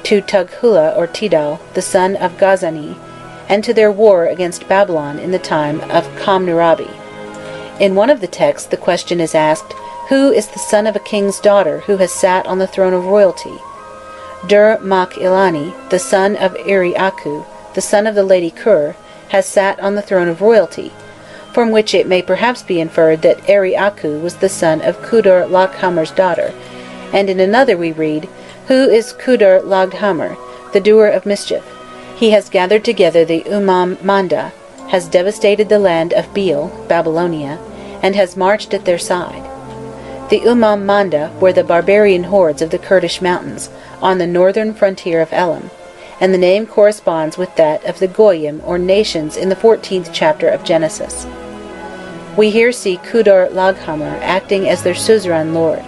to Tughula or Tidal, the son of Gazani, and to their war against Babylon in the time of Hammurabi. In one of the texts, the question is asked, who is the son of a king's daughter who has sat on the throne of royalty? Dur-Mak-Ilani, the son of Eri-Aku, the son of the lady Kur, has sat on the throne of royalty, from which it may perhaps be inferred that Eri-Aku was the son of Kudur-Laghammer's daughter, and in another we read, who is Kudur-Laghammer, the doer of mischief? He has gathered together the Manda, has devastated the land of Beel, Babylonia, and has marched at their side. The Manda were the barbarian hordes of the Kurdish mountains, on the northern frontier of Elam, and the name corresponds with that of the Goyim or nations in the 14th chapter of Genesis. We here see Kudur-Laghammer acting as their suzerain lord.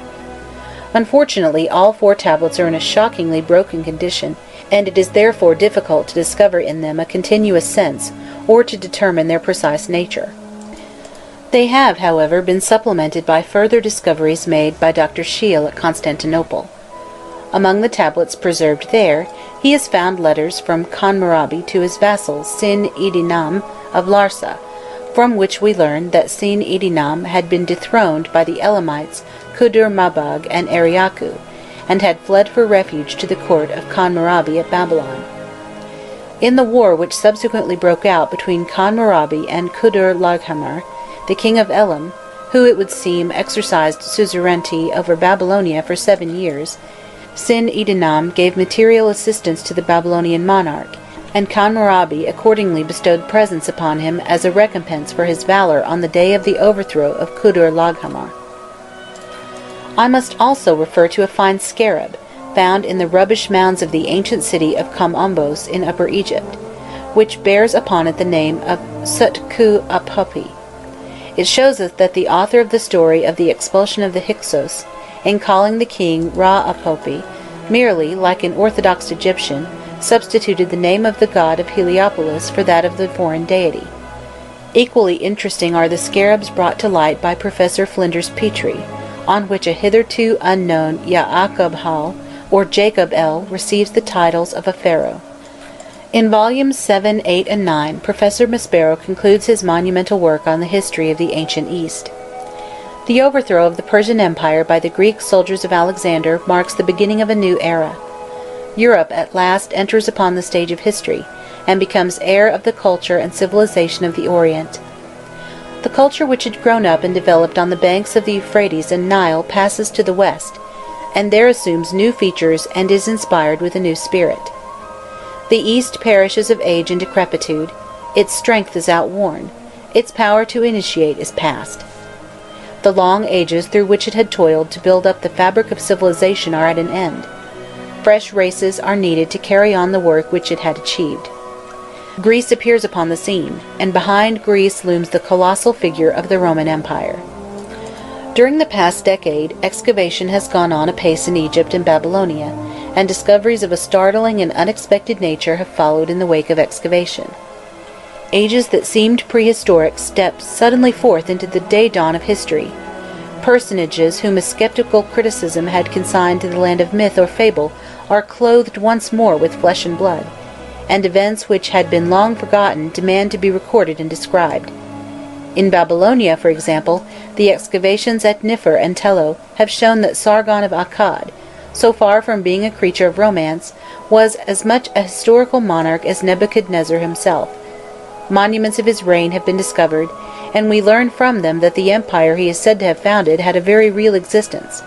Unfortunately, all 4 tablets are in a shockingly broken condition, and it is therefore difficult to discover in them a continuous sense, or to determine their precise nature. They have, however, been supplemented by further discoveries made by Dr. Schiele at Constantinople. Among the tablets preserved there, he has found letters from Hammurabi to his vassal Sin-Idinam of Larsa, from which we learn that Sin-Idinam had been dethroned by the Elamites Kudur-Mabag and Eri-Aku, and had fled for refuge to the court of Hammurabi at Babylon. In the war which subsequently broke out between Hammurabi and Kudur-Laghammer, the king of Elam, who it would seem exercised suzerainty over Babylonia for 7 years, Sin-Idinam gave material assistance to the Babylonian monarch, and Hammurabi accordingly bestowed presents upon him as a recompense for his valor on the day of the overthrow of Kudur-Laghammer. I must also refer to a fine scarab, found in the rubbish mounds of the ancient city of Kom-Ombos in Upper Egypt, which bears upon it the name of Sut-Ku-Aphopi. It shows us that the author of the story of the expulsion of the Hyksos, in calling the king Ra-Aphopi, merely, like an Orthodox Egyptian, substituted the name of the god of Heliopolis for that of the foreign deity. Equally interesting are the scarabs brought to light by Professor Flinders Petrie, on which a hitherto unknown Yaakov Hal, or Jacob El, receives the titles of a pharaoh. In volumes 7, 8, and 9, Professor Maspero concludes his monumental work on the history of the ancient East. The overthrow of the Persian Empire by the Greek soldiers of Alexander marks the beginning of a new era. Europe at last enters upon the stage of history, and becomes heir of the culture and civilization of the Orient. The culture which had grown up and developed on the banks of the Euphrates and Nile passes to the west, and there assumes new features and is inspired with a new spirit. The East perishes of age and decrepitude, its strength is outworn, its power to initiate is past. The long ages through which it had toiled to build up the fabric of civilization are at an end. Fresh races are needed to carry on the work which it had achieved. Greece appears upon the scene, and behind Greece looms the colossal figure of the Roman Empire. During the past decade, excavation has gone on apace in Egypt and Babylonia, and discoveries of a startling and unexpected nature have followed in the wake of excavation. Ages that seemed prehistoric stepped suddenly forth into the day-dawn of history. Personages whom a skeptical criticism had consigned to the land of myth or fable are clothed once more with flesh and blood, and events which had been long forgotten demand to be recorded and described. In Babylonia, for example, the excavations at Niffer and Tello have shown that Sargon of Akkad, so far from being a creature of romance, was as much a historical monarch as Nebuchadnezzar himself. Monuments of his reign have been discovered, and we learn from them that the empire he is said to have founded had a very real existence.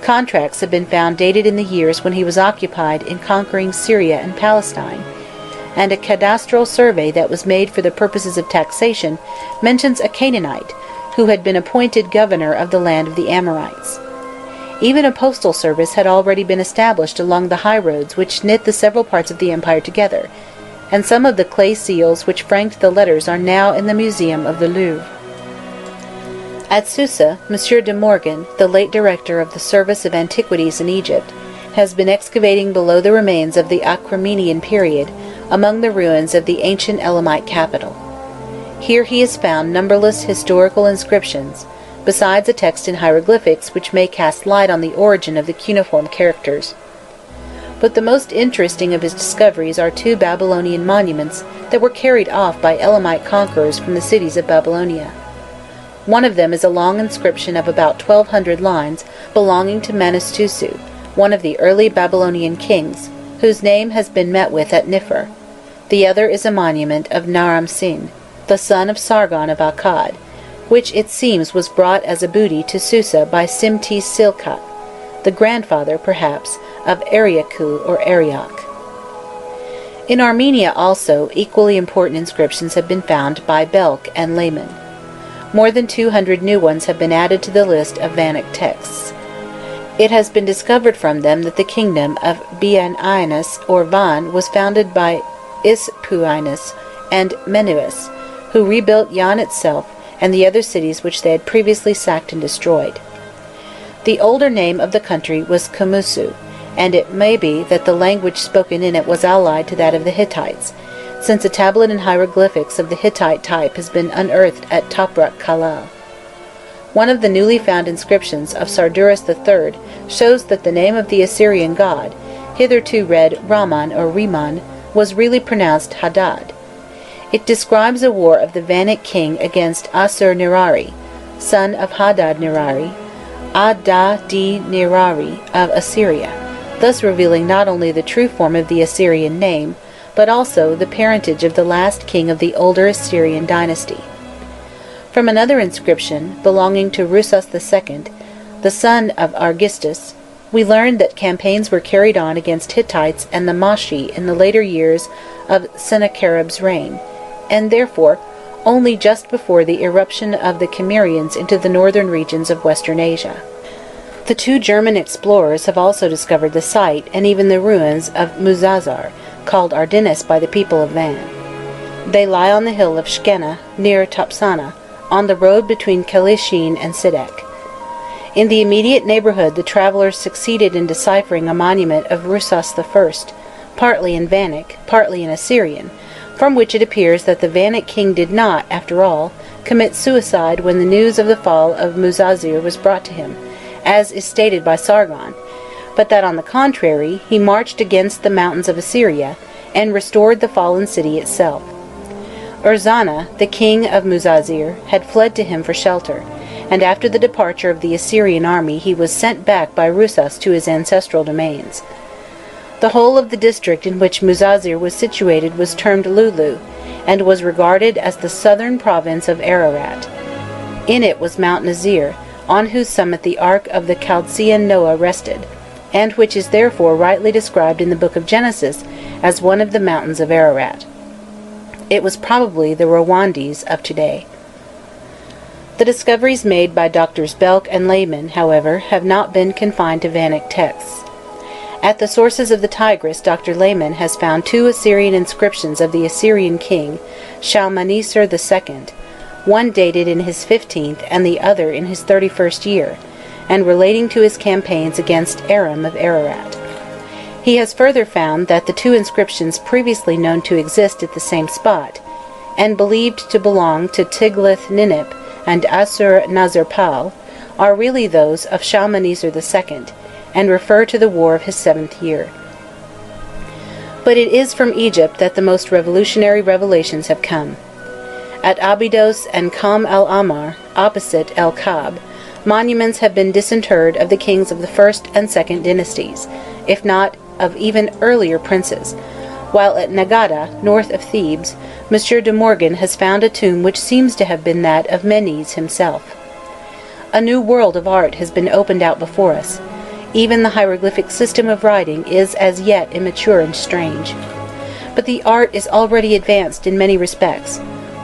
Contracts have been found dated in the years when he was occupied in conquering Syria and Palestine, and a cadastral survey that was made for the purposes of taxation mentions a Canaanite who had been appointed governor of the land of the Amorites. Even a postal service had already been established along the high roads which knit the several parts of the empire together, and some of the clay seals which franked the letters are now in the Museum of the Louvre. At Susa, M. de Morgan, the late director of the Service of Antiquities in Egypt, has been excavating below the remains of the Achremenian period among the ruins of the ancient Elamite capital. Here he has found numberless historical inscriptions, besides a text in hieroglyphics which may cast light on the origin of the cuneiform characters. but the most interesting of his discoveries are two Babylonian monuments that were carried off by Elamite conquerors from the cities of Babylonia. One of them is a long inscription of about 1,200 lines belonging to Manastusu, one of the early Babylonian kings, whose name has been met with at Niffer. The other is a monument of Naram Sin, the son of Sargon of Akkad, which it seems was brought as a booty to Susa by Simti Silkat, the grandfather, perhaps, of Ariaku or Arioch. In Armenia also, equally important inscriptions have been found by Belk and Lehmann. More than 200 new ones have been added to the list of Vannic texts. It has been discovered from them that the kingdom of Bianias or Van was founded by Ispuinus and Menuas, who rebuilt Yan itself and the other cities which they had previously sacked and destroyed. The older name of the country was Kamusu, and it may be that the language spoken in it was allied to that of the Hittites, since a tablet in hieroglyphics of the Hittite type has been unearthed at Toprak Kalal. One of the newly found inscriptions of Sarduris III shows that the name of the Assyrian god, hitherto read Raman or Riman, was really pronounced Hadad. It describes a war of the Vannic king against Assur-Nirari, son of Hadad-Nirari, Adad-Nirari of Assyria, thus revealing not only the true form of the Assyrian name, but also the parentage of the last king of the older Assyrian dynasty. From another inscription, belonging to Rusas II, the son of Argistus, we learn that campaigns were carried on against Hittites and the Mashi in the later years of Sennacherib's reign, and therefore only just before the eruption of the Cimmerians into the northern regions of Western Asia. The two German explorers have also discovered the site and even the ruins of Muzazar, called Ardennes by the people of Van. They lie on the hill of Shkena, near Topsana, on the road between Kalishin and Sidek. In the immediate neighborhood the travelers succeeded in deciphering a monument of Rusas I, partly in Vannic, partly in Assyrian, from which it appears that the Vannic king did not, after all, commit suicide when the news of the fall of Muzazir was brought to him, as is stated by Sargon, but that on the contrary he marched against the mountains of Assyria, and restored the fallen city itself. Urzana, the king of Muzazir, had fled to him for shelter, and after the departure of the Assyrian army he was sent back by Rusas to his ancestral domains. The whole of the district in which Muzazir was situated was termed Lulu, and was regarded as the southern province of Ararat. In it was Mount Nazir, on whose summit the ark of the Chaldean Noah rested, and which is therefore rightly described in the book of Genesis as one of the mountains of Ararat. It was probably the Rwandes of today. The discoveries made by Drs. Belk and Lehmann, however, have not been confined to Vannic texts. At the sources of the Tigris, Dr. Lehmann has found two Assyrian inscriptions of the Assyrian king, Shalmaneser II, one dated in his 15th and the other in his 31st year, and relating to his campaigns against Aram of Ararat. He has further found that the two inscriptions previously known to exist at the same spot, and believed to belong to Tiglath-Ninip and Assur-Nazir-Pal, are really those of Shalmaneser II, and refer to the war of his 7th year. But it is from Egypt that the most revolutionary revelations have come. At Abydos and Kam el-Ahmar, opposite El-Kab, monuments have been disinterred of the kings of the 1st and 2nd dynasties, if not of even earlier princes, while at Nagada, north of Thebes, M. de Morgan has found a tomb which seems to have been that of Menes himself. A new world of art has been opened out before us. Even the hieroglyphic system of writing is as yet immature and strange. But the art is already advanced in many respects.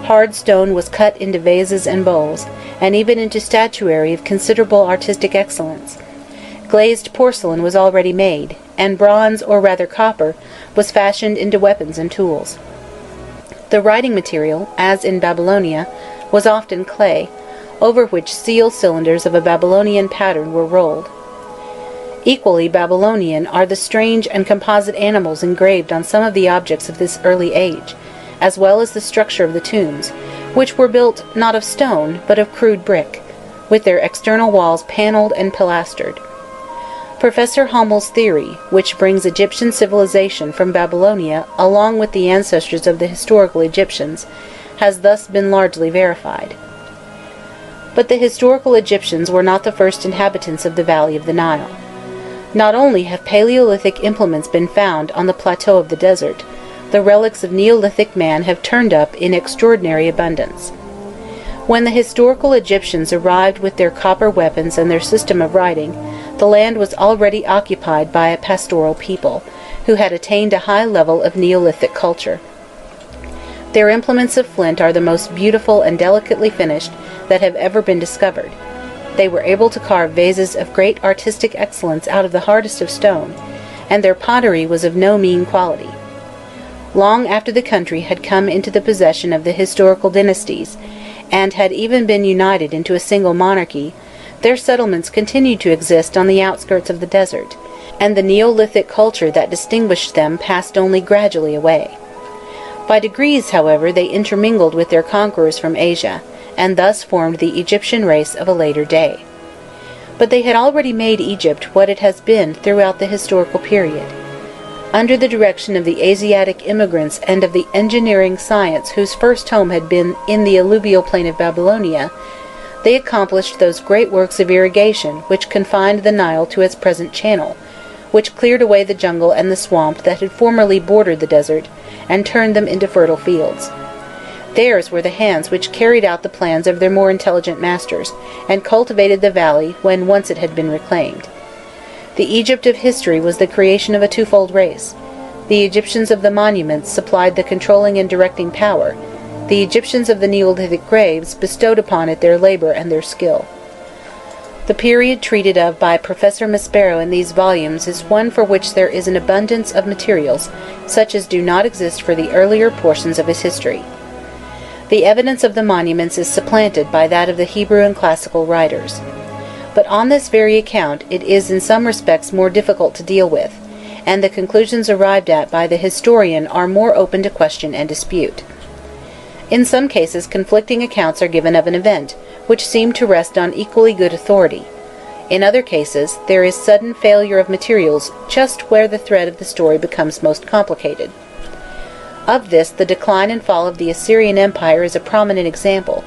Hard stone was cut into vases and bowls, and even into statuary of considerable artistic excellence. Glazed porcelain was already made, and bronze, or rather copper, was fashioned into weapons and tools. The writing material, as in Babylonia, was often clay, over which steel cylinders of a Babylonian pattern were rolled. Equally Babylonian are the strange and composite animals engraved on some of the objects of this early age, as well as the structure of the tombs, which were built not of stone, but of crude brick, with their external walls panelled and pilastered. Professor Hommel's theory, which brings Egyptian civilization from Babylonia along with the ancestors of the historical Egyptians, has thus been largely verified. But the historical Egyptians were not the first inhabitants of the valley of the Nile. Not only have Paleolithic implements been found on the plateau of the desert, the relics of Neolithic man have turned up in extraordinary abundance. When the historical Egyptians arrived with their copper weapons and their system of writing, the land was already occupied by a pastoral people, who had attained a high level of Neolithic culture. Their implements of flint are the most beautiful and delicately finished that have ever been discovered. They were able to carve vases of great artistic excellence out of the hardest of stone, and their pottery was of no mean quality. Long after the country had come into the possession of the historical dynasties, and had even been united into a single monarchy, their settlements continued to exist on the outskirts of the desert, and the Neolithic culture that distinguished them passed only gradually away. By degrees, however, they intermingled with their conquerors from Asia, and thus formed the Egyptian race of a later day. But they had already made Egypt what it has been throughout the historical period. Under the direction of the Asiatic immigrants and of the engineering science whose first home had been in the alluvial plain of Babylonia, they accomplished those great works of irrigation which confined the Nile to its present channel, which cleared away the jungle and the swamp that had formerly bordered the desert, and turned them into fertile fields. Theirs were the hands which carried out the plans of their more intelligent masters, and cultivated the valley when once it had been reclaimed. The Egypt of history was the creation of a twofold race. The Egyptians of the monuments supplied the controlling and directing power. The Egyptians of the Neolithic graves bestowed upon it their labor and their skill. The period treated of by Professor Maspero in these volumes is one for which there is an abundance of materials, such as do not exist for the earlier portions of his history. The evidence of the monuments is supplanted by that of the Hebrew and classical writers. But on this very account it is in some respects more difficult to deal with, and the conclusions arrived at by the historian are more open to question and dispute. In some cases conflicting accounts are given of an event, which seem to rest on equally good authority. In other cases there is sudden failure of materials just where the thread of the story becomes most complicated. Of this the decline and fall of the Assyrian Empire is a prominent example.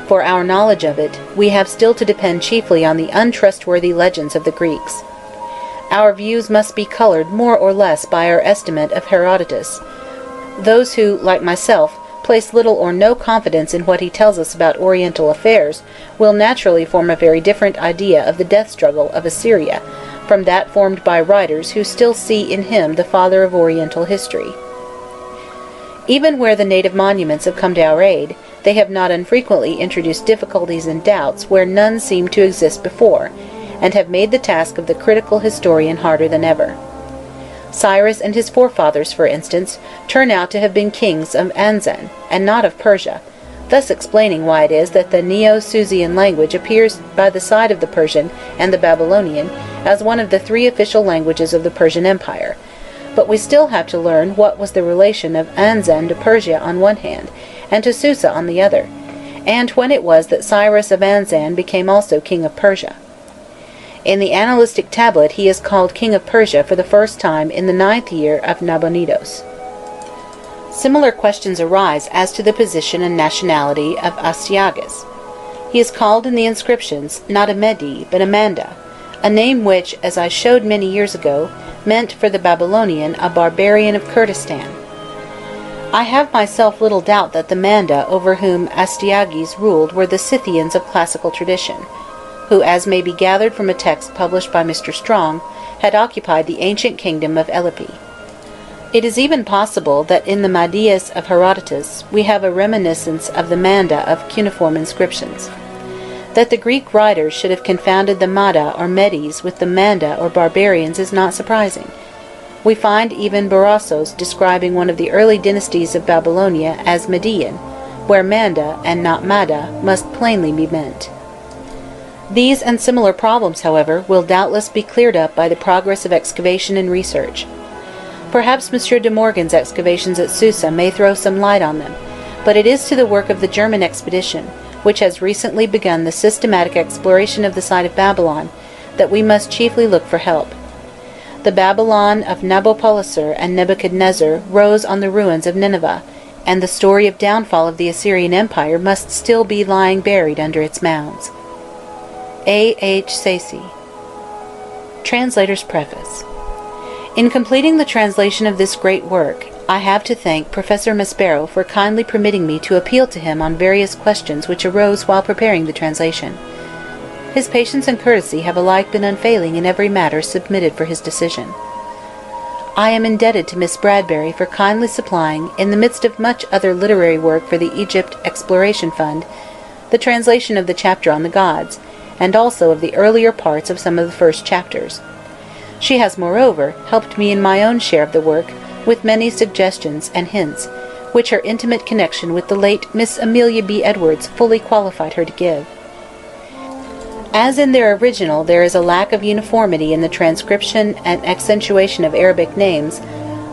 For our knowledge of it, we have still to depend chiefly on the untrustworthy legends of the Greeks. Our views must be colored more or less by our estimate of Herodotus. Those who, like myself, place little or no confidence in what he tells us about Oriental affairs will naturally form a very different idea of the death struggle of Assyria from that formed by writers who still see in him the father of Oriental history. Even where the native monuments have come to our aid, they have not unfrequently introduced difficulties and doubts where none seemed to exist before, and have made the task of the critical historian harder than ever. Cyrus and his forefathers, for instance, turn out to have been kings of Anzan, and not of Persia, thus explaining why it is that the Neo-Susian language appears by the side of the Persian and the Babylonian as one of the three official languages of the Persian Empire. But we still have to learn what was the relation of Anzan to Persia on one hand, and to Susa on the other, and when it was that Cyrus of Anzan became also king of Persia. In the annalistic tablet he is called king of Persia for the first time in the 9th year of Nabonidus. Similar questions arise as to the position and nationality of Astyages. He is called in the inscriptions not a Mede but Amanda, a name which, as I showed many years ago, meant for the Babylonian a barbarian of Kurdistan. I have myself little doubt that the Manda over whom Astyages ruled were the Scythians of classical tradition, who, as may be gathered from a text published by Mr. Strong, had occupied the ancient kingdom of Elypi. It is even possible that in the Madiyas of Herodotus we have a reminiscence of the Manda of cuneiform inscriptions. That the Greek writers should have confounded the Mada or Medes with the Manda or barbarians is not surprising. We find even Berossos describing one of the early dynasties of Babylonia as Median, where Manda and not Mada must plainly be meant. These and similar problems, however, will doubtless be cleared up by the progress of excavation and research. Perhaps M. de Morgan's excavations at Susa may throw some light on them, but it is to the work of the German expedition, which has recently begun the systematic exploration of the site of Babylon, that we must chiefly look for help. The Babylon of Nabopolassar and Nebuchadnezzar rose on the ruins of Nineveh, and the story of downfall of the Assyrian Empire must still be lying buried under its mounds. A. H. Sayce. Translator's Preface. In completing the translation of this great work, I have to thank Professor Maspero for kindly permitting me to appeal to him on various questions which arose while preparing the translation. His patience and courtesy have alike been unfailing in every matter submitted for his decision. I am indebted to Miss Bradbury for kindly supplying, in the midst of much other literary work for the Egypt Exploration Fund, the translation of the chapter on the gods, and also of the earlier parts of some of the first chapters. She has, moreover, helped me in my own share of the work with many suggestions and hints, which her intimate connection with the late Miss Amelia B. Edwards fully qualified her to give. As in their original there is a lack of uniformity in the transcription and accentuation of Arabic names,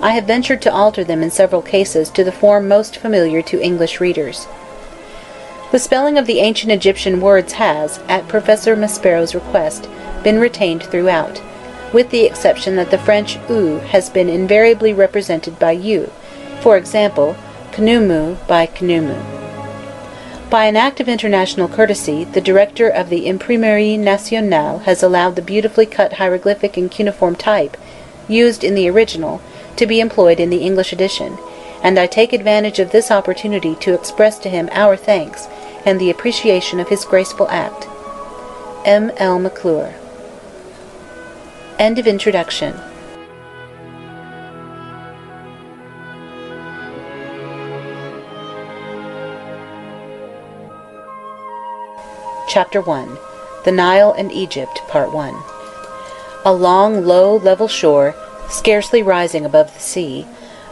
I have ventured to alter them in several cases to the form most familiar to English readers. The spelling of the ancient Egyptian words has, at Professor Maspero's request, been retained throughout, with the exception that the French U has been invariably represented by U, for example, Knumu by Knumu. By an act of international courtesy, the director of the Imprimerie Nationale has allowed the beautifully cut hieroglyphic and cuneiform type, used in the original, to be employed in the English edition, and I take advantage of this opportunity to express to him our thanks and the appreciation of his graceful act. M. L. McClure. End of introduction. Chapter 1. The Nile and Egypt, Part 1. A long, low, level shore, scarcely rising above the sea,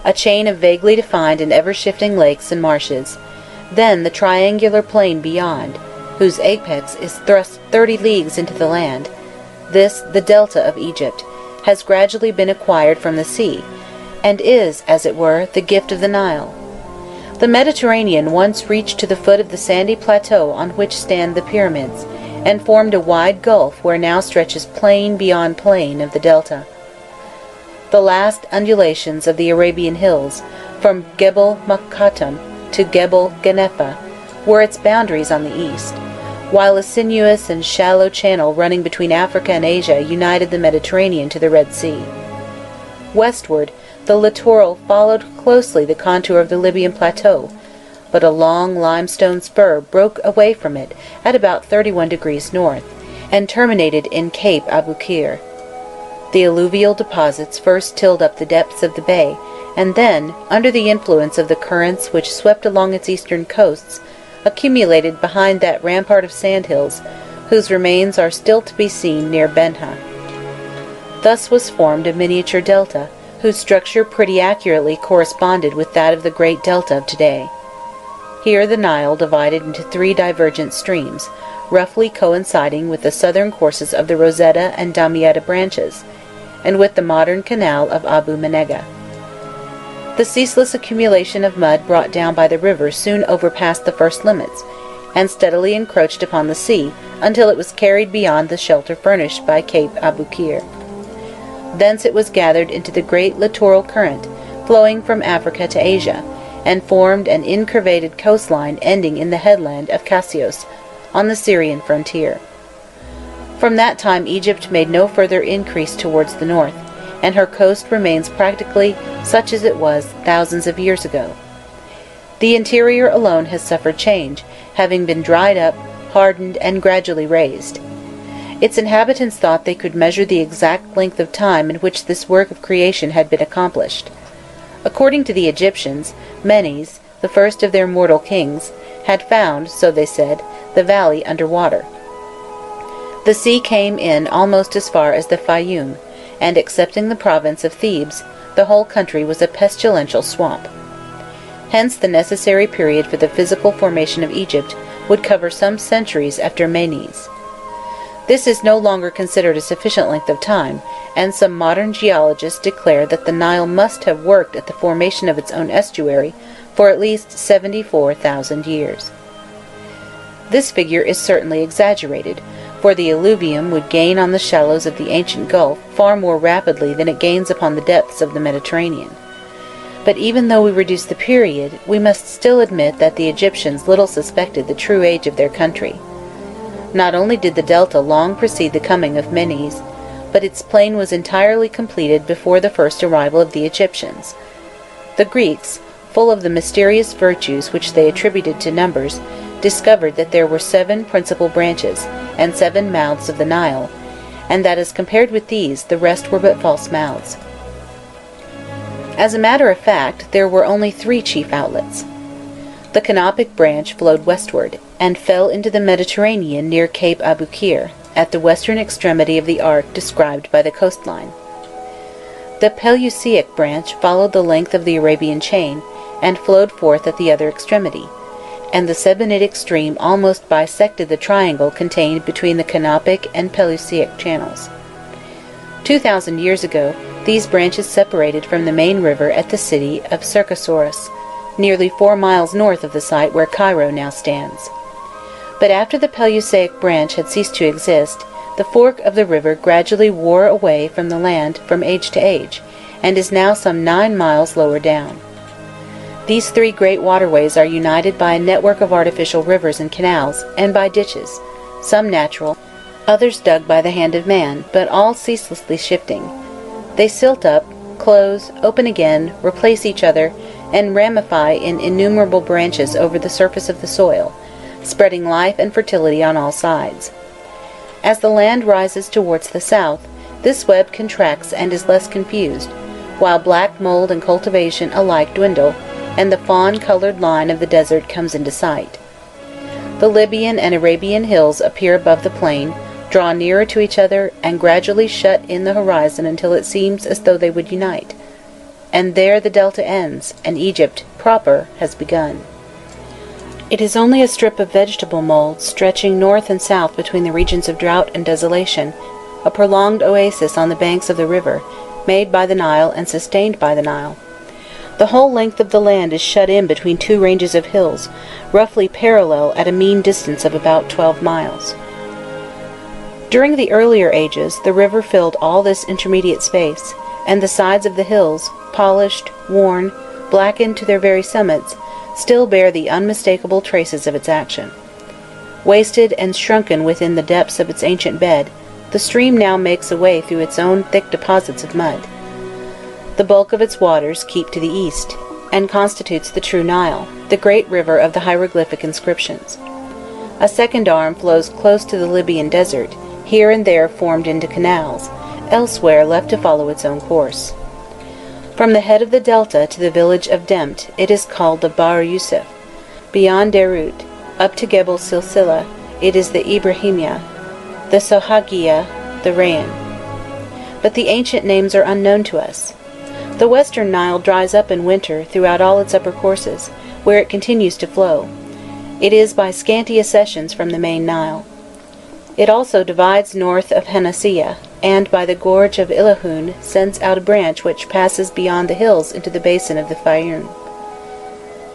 a chain of vaguely defined and ever-shifting lakes and marshes, then the triangular plain beyond, whose apex is thrust 30 leagues into the land. This, the delta of Egypt, has gradually been acquired from the sea, and is, as it were, the gift of the Nile. The Mediterranean once reached to the foot of the sandy plateau on which stand the pyramids, and formed a wide gulf where now stretches plain beyond plain of the delta. The last undulations of the Arabian hills, from Gebel Makkatam to Gebel Genefa, were its boundaries on the east, while a sinuous and shallow channel running between Africa and Asia united the Mediterranean to the Red Sea. Westward, the littoral followed closely the contour of the Libyan plateau, but a long limestone spur broke away from it at about 31 degrees north, and terminated in Cape Abukir. The alluvial deposits first tilled up the depths of the bay, and then, under the influence of the currents which swept along its eastern coasts, accumulated behind that rampart of sandhills, whose remains are still to be seen near Benha. Thus was formed a miniature delta, whose structure pretty accurately corresponded with that of the great delta of today. Here the Nile divided into 3 divergent streams, roughly coinciding with the southern courses of the Rosetta and Damietta branches, and with the modern canal of Abu Menega. The ceaseless accumulation of mud brought down by the river soon overpassed the first limits, and steadily encroached upon the sea until it was carried beyond the shelter furnished by Cape Abukir. Thence it was gathered into the great littoral current, flowing from Africa to Asia, and formed an incurvated coastline ending in the headland of Cassios, on the Syrian frontier. From that time Egypt made no further increase towards the north, and her coast remains practically such as it was thousands of years ago. The interior alone has suffered change, having been dried up, hardened, and gradually raised. Its inhabitants thought they could measure the exact length of time in which this work of creation had been accomplished. According to the Egyptians, Menes, the first of their mortal kings, had found, so they said, the valley under water. The sea came in almost as far as the Fayum, and excepting the province of Thebes, the whole country was a pestilential swamp. Hence the necessary period for the physical formation of Egypt would cover some centuries after Menes. This is no longer considered a sufficient length of time, and some modern geologists declare that the Nile must have worked at the formation of its own estuary for at least 74,000 years. This figure is certainly exaggerated, for the alluvium would gain on the shallows of the ancient Gulf far more rapidly than it gains upon the depths of the Mediterranean. But even though we reduce the period, we must still admit that the Egyptians little suspected the true age of their country. Not only did the delta long precede the coming of Menes, but its plain was entirely completed before the first arrival of the Egyptians. The Greeks, full of the mysterious virtues which they attributed to numbers, discovered that there were 7 principal branches, and 7 mouths of the Nile, and that as compared with these, the rest were but false mouths. As a matter of fact, there were only 3 chief outlets. The Canopic branch flowed westward, and fell into the Mediterranean near Cape Abukir, at the western extremity of the arc described by the coastline. The Peleusaic branch followed the length of the Arabian chain, and flowed forth at the other extremity, and the Sebennytic stream almost bisected the triangle contained between the Canopic and Peleusaic channels. 2,000 years ago, these branches separated from the main river at the city of Circosaurus, nearly 4 miles north of the site where Cairo now stands. But after the Peleusaic branch had ceased to exist, the fork of the river gradually wore away from the land from age to age, and is now some 9 miles lower down. These 3 great waterways are united by a network of artificial rivers and canals, and by ditches, some natural, others dug by the hand of man, but all ceaselessly shifting. They silt up, close, open again, replace each other, and ramify in innumerable branches over the surface of the soil, spreading life and fertility on all sides. As the land rises towards the south, this web contracts and is less confused, while black mold and cultivation alike dwindle, and the fawn-colored line of the desert comes into sight. The Libyan and Arabian hills appear above the plain, draw nearer to each other, and gradually shut in the horizon until it seems as though they would unite. And there the delta ends, and Egypt proper has begun. It is only a strip of vegetable mold stretching north and south between the regions of drought and desolation, a prolonged oasis on the banks of the river, made by the Nile and sustained by the Nile. The whole length of the land is shut in between 2 ranges of hills, roughly parallel at a mean distance of about 12 miles. During the earlier ages, the river filled all this intermediate space, and the sides of the hills, polished, worn, blackened to their very summits, still bear the unmistakable traces of its action. Wasted and shrunken within the depths of its ancient bed, the stream now makes a way through its own thick deposits of mud. The bulk of its waters keep to the east, and constitutes the true Nile, the great river of the hieroglyphic inscriptions. A second arm flows close to the Libyan desert, here and there formed into canals, elsewhere left to follow its own course. From the head of the delta to the village of Demt it is called the Bahr Yusuf. Beyond Derut, up to Gebel Silsila, it is the Ibrahimia, the Sohagia, the Rayan. But the ancient names are unknown to us. The western Nile dries up in winter throughout all its upper courses, where it continues to flow. It is by scanty accessions from the main Nile. It also divides north of Hanasiyah, and by the gorge of Ilahun sends out a branch which passes beyond the hills into the basin of the Fayum.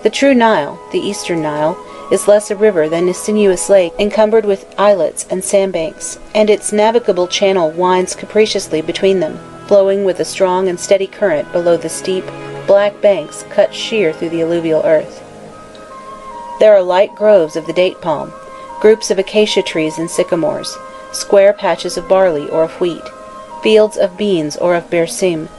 The true Nile, the eastern Nile, is less a river than a sinuous lake encumbered with islets and sandbanks, and its navigable channel winds capriciously between them, flowing with a strong and steady current below the steep, black banks cut sheer through the alluvial earth. There are light groves of the date palm, groups of acacia trees and sycamores, square patches of barley or of wheat, fields of beans or of bersim,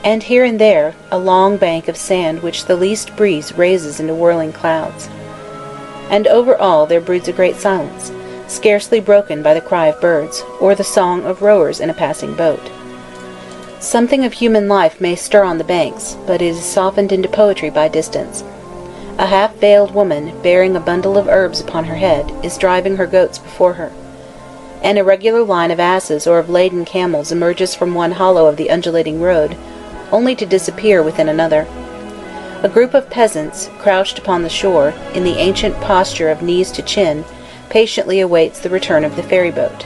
and here and there a long bank of sand which the least breeze raises into whirling clouds. And over all there broods a great silence, scarcely broken by the cry of birds, or the song of rowers in a passing boat. Something of human life may stir on the banks, but it is softened into poetry by distance. A half-veiled woman, bearing a bundle of herbs upon her head, is driving her goats before her. An irregular line of asses or of laden camels emerges from one hollow of the undulating road, only to disappear within another. A group of peasants, crouched upon the shore, in the ancient posture of knees to chin, patiently awaits the return of the ferry-boat.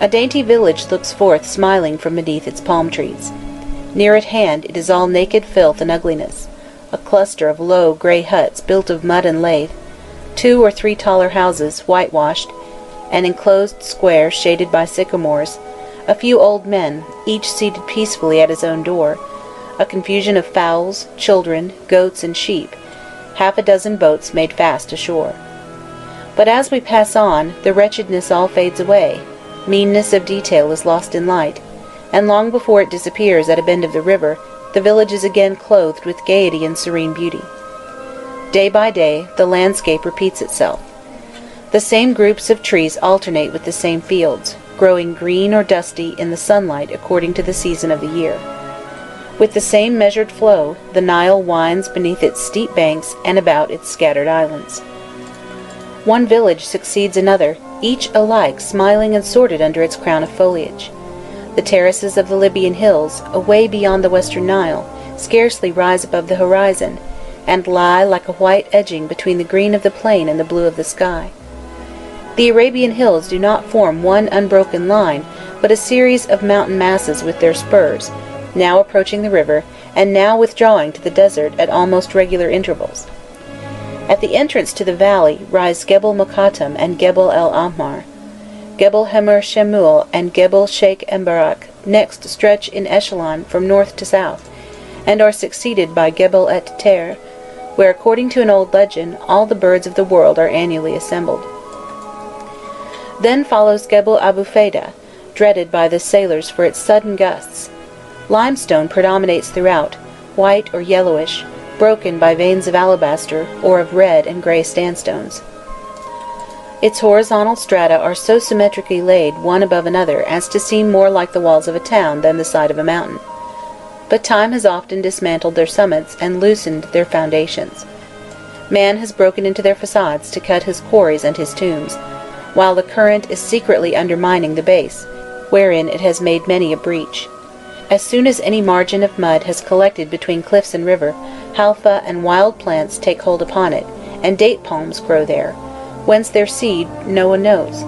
A dainty village looks forth smiling from beneath its palm trees. Near at hand it is all naked filth and ugliness, a cluster of low grey huts built of mud and lath, 2 or 3 taller houses, whitewashed, an enclosed square shaded by sycamores, a few old men, each seated peacefully at his own door, a confusion of fowls, children, goats, and sheep, half a dozen boats made fast ashore. But as we pass on, the wretchedness all fades away, meanness of detail is lost in light, and long before it disappears at a bend of the river, the village is again clothed with gaiety and serene beauty. Day by day, the landscape repeats itself. The same groups of trees alternate with the same fields, growing green or dusty in the sunlight according to the season of the year. With the same measured flow, the Nile winds beneath its steep banks and about its scattered islands. One village succeeds another, each alike smiling and sorted under its crown of foliage. The terraces of the Libyan hills, away beyond the western Nile, scarcely rise above the horizon, and lie like a white edging between the green of the plain and the blue of the sky. The Arabian hills do not form one unbroken line, but a series of mountain masses with their spurs, now approaching the river, and now withdrawing to the desert at almost regular intervals. At the entrance to the valley rise Gebel Mokattam and Gebel el Ahmar. Gebel Hemer Shemul and Gebel Sheikh Embarak next stretch in echelon from north to south, and are succeeded by Gebel et Ter, where, according to an old legend, all the birds of the world are annually assembled. Then follows Gebel Abu Feda, dreaded by the sailors for its sudden gusts. Limestone predominates throughout, white or yellowish, broken by veins of alabaster or of red and grey sandstones. Its horizontal strata are so symmetrically laid one above another as to seem more like the walls of a town than the side of a mountain. But time has often dismantled their summits and loosened their foundations. Man has broken into their facades to cut his quarries and his tombs, while the current is secretly undermining the base, wherein it has made many a breach. As soon as any margin of mud has collected between cliffs and river, halfa and wild plants take hold upon it, and date palms grow there, whence their seed no one knows.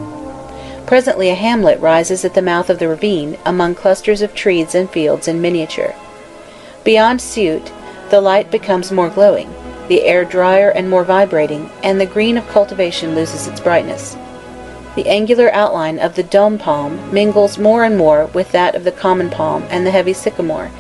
Presently a hamlet rises at the mouth of the ravine, among clusters of trees and fields in miniature. Beyond Ceuta, the light becomes more glowing, the air drier and more vibrating, and the green of cultivation loses its brightness. The angular outline of the dome palm mingles more and more with that of the common palm and the heavy sycamore,